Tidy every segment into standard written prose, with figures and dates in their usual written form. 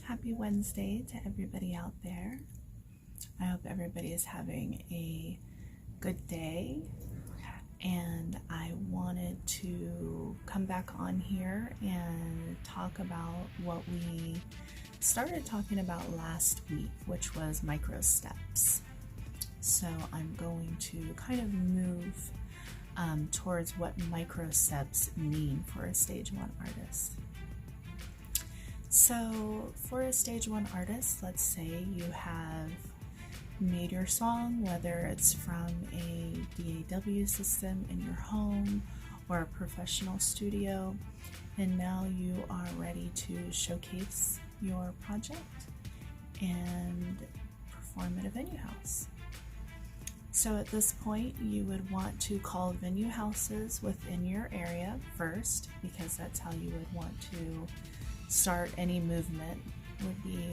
Happy Wednesday to everybody out there. I hope everybody is having a good day, and I wanted to come back on here and talk about what we started talking about last week, which was microsteps. So I'm going to kind of move towards what microsteps mean for a stage 1 artist. So for a stage 1 artist, let's say you have made your song, whether it's from a DAW system in your home or a professional studio, and now you are ready to showcase your project and perform at a venue house. So at this point, you would want to call venue houses within your area first, because that's how you would want to start any movement, would be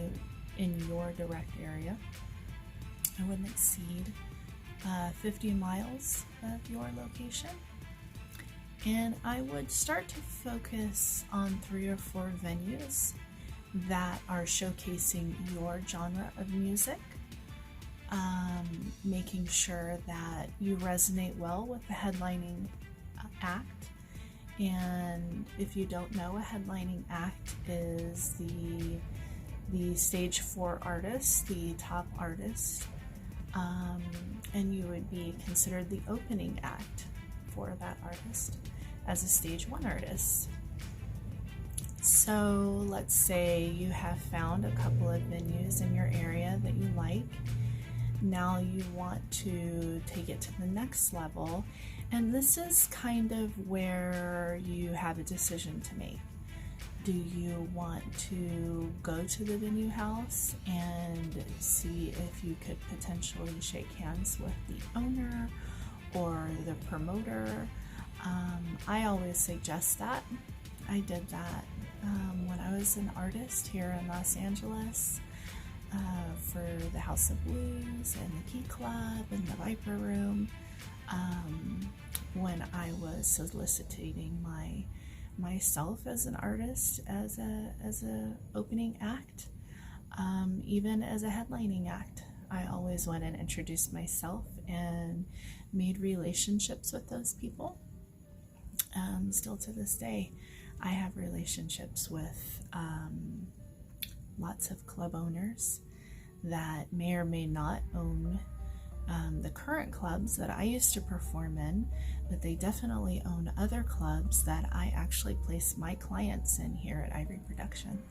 in your direct area. I wouldn't exceed 50 miles of your location. And I would start to focus on 3 or 4 venues that are showcasing your genre of music, making sure that you resonate well with the headlining act. And if you don't know, a headlining act is the stage 4 artist, the top artist, and you would be considered the opening act for that artist as a stage 1 artist. So let's say you have found a couple of venues in your area that you like. Now you want to take it to the next level, and this is kind of where you have a decision to make. Do you want to go to the venue house and see if you could potentially shake hands with the owner or the promoter? I always suggest that. I did that when I was an artist here in Los Angeles for the House of Blues and the Key Club and the Viper Room, when I was soliciting myself as an artist, as a opening act, even as a headlining act. I always went and introduced myself and made relationships with those people. Still to this day, I have relationships with lots of club owners that may or may not own the current clubs that I used to perform in, but they definitely own other clubs that I actually place my clients in here at Ivree Productions.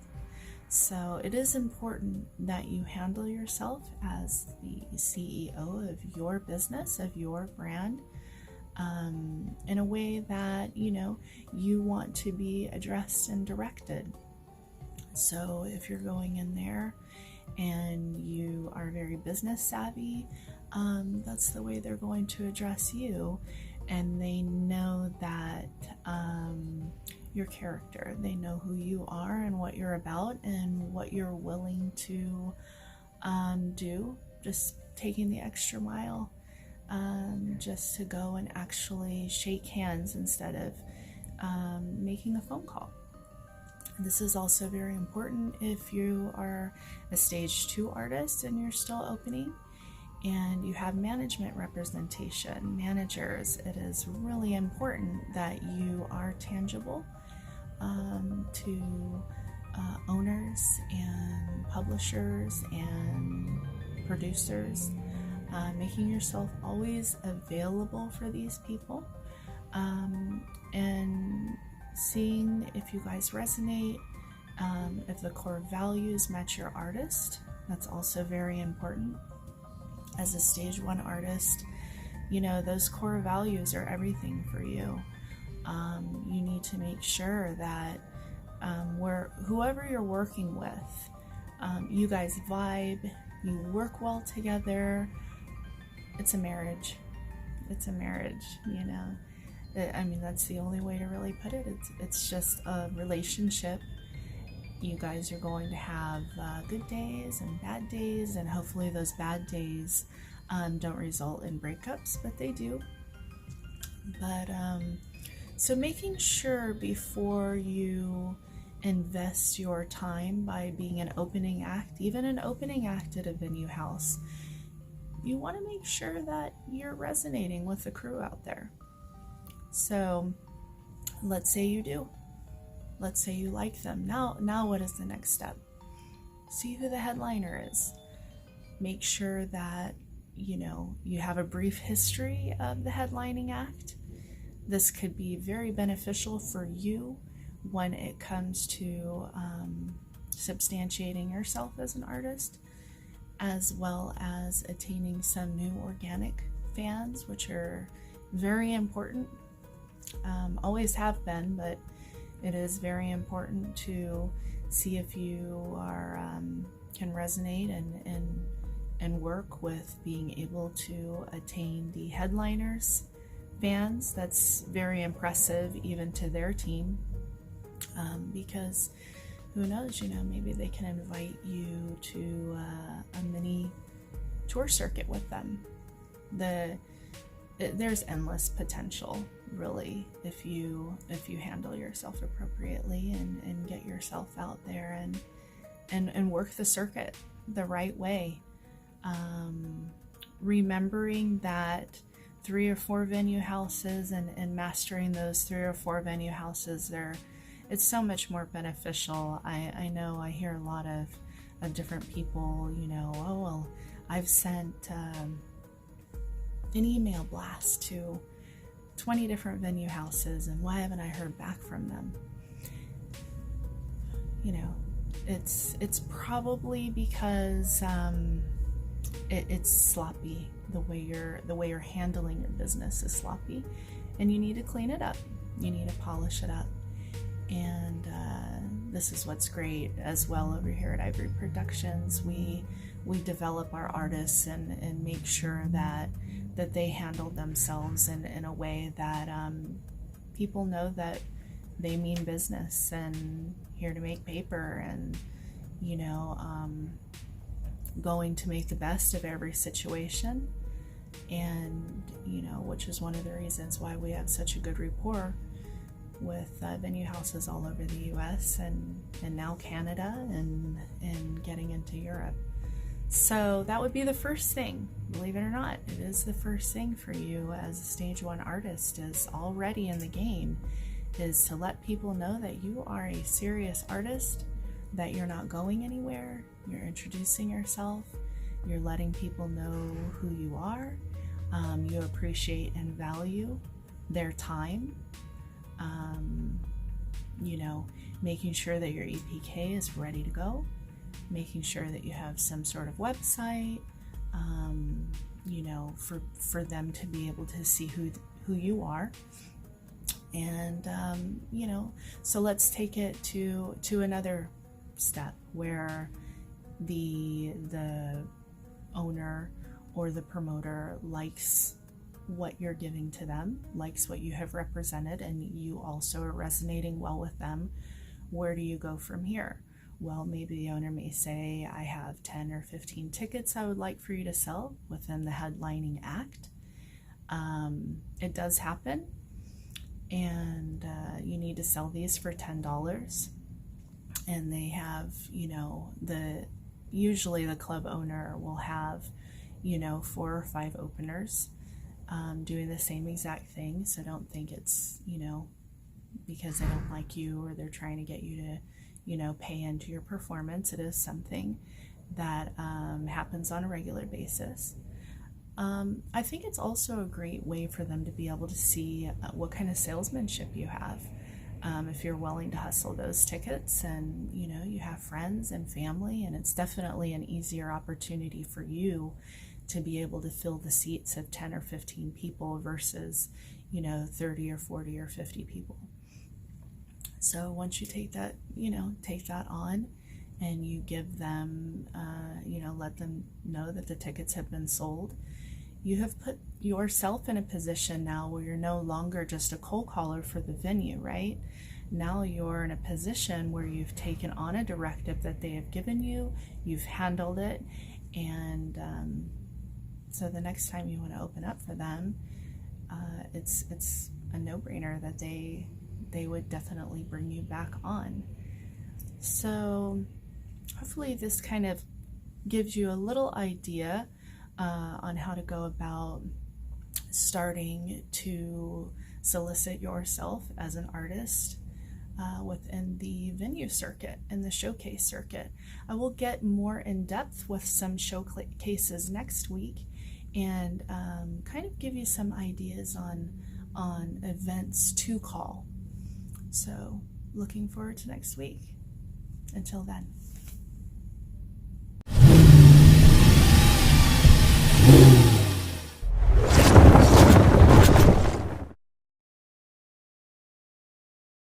So it is important that you handle yourself as the CEO of your business, of your brand, in a way that you want to be addressed and directed. So if you're going in there and you are very business savvy, that's the way they're going to address you, and they know that your character, they know who you are and what you're about and what you're willing to do, just taking the extra mile, just to go and actually shake hands instead of making a phone call. This is also very important if you are a stage 2 artist and you're still opening and you have management representation, managers. It is really important that you are tangible to owners and publishers and producers, making yourself always available for these people, and seeing if you guys resonate, if the core values match your artist. That's also very important. As a stage 1 artist, those core values are everything for you. You need to make sure that whoever you're working with, you guys vibe, you work well together. It's a marriage. It's a marriage, that's the only way to really put it. It's just a relationship. You guys are going to have good days and bad days, and hopefully those bad days don't result in breakups, but they do. But so making sure before you invest your time by being an opening act, even an opening act at a venue house, you want to make sure that you're resonating with the crew out there. So let's say you do. Let's say you like them. Now what is the next step? See who the headliner is. Make sure that you have a brief history of the headlining act. This could be very beneficial for you when it comes to substantiating yourself as an artist, as well as attaining some new organic fans, which are very important. Always have been, but it is very important to see if you can resonate and work with being able to attain the headliners fans. That's very impressive even to their team, because who knows, maybe they can invite you to a mini tour circuit with them. There's endless potential, really, if you handle yourself appropriately and get yourself out there and work the circuit the right way. Remembering that 3 or 4 venue houses and mastering those 3 or 4 venue houses, it's so much more beneficial. I know I hear a lot of different people, oh, well, I've sent an email blast to 20 different venue houses, and why haven't I heard back from them? It's probably because it's sloppy. The way you're handling your business is sloppy, and you need to clean it up. You need to polish it up. And this is what's great as well over here at Ivree Productions. We develop our artists and make sure that they handle themselves in a way that people know that they mean business and here to make paper, and going to make the best of every situation. And which is one of the reasons why we have such a good rapport with venue houses all over the US and now Canada and getting into Europe. So that would be the first thing. Believe it or not, it is the first thing for you as a stage 1 artist, is already in the game, is to let people know that you are a serious artist, that you're not going anywhere, you're introducing yourself, you're letting people know who you are, you appreciate and value their time, making sure that your EPK is ready to go, making sure that you have some sort of website, for them to be able to see who you are. And so let's take it to another step where the owner or the promoter likes what you're giving to them, likes what you have represented, and you also are resonating well with them. Where do you go from here? Well, maybe the owner may say, I have 10 or 15 tickets I would like for you to sell within the headlining act. It does happen, and you need to sell these for $10. And they have, usually the club owner will have, 4 or 5 openers doing the same exact thing. So don't think it's, because they don't like you or they're trying to get you to, pay into your performance. It is something that happens on a regular basis. I think it's also a great way for them to be able to see what kind of salesmanship you have. If you're willing to hustle those tickets and, you have friends and family, and it's definitely an easier opportunity for you to be able to fill the seats of 10 or 15 people versus, 30 or 40 or 50 people. So once you take that on and you give them, let them know that the tickets have been sold, you have put yourself in a position now where you're no longer just a cold caller for the venue, right? Now you're in a position where you've taken on a directive that they have given you, you've handled it, and so the next time you want to open up for them, it's a no-brainer that they would definitely bring you back on. So hopefully this kind of gives you a little idea on how to go about starting to solicit yourself as an artist within the venue circuit and the showcase circuit. I will get more in depth with some showcases next week and kind of give you some ideas on events to call. So looking forward to next week. Until then.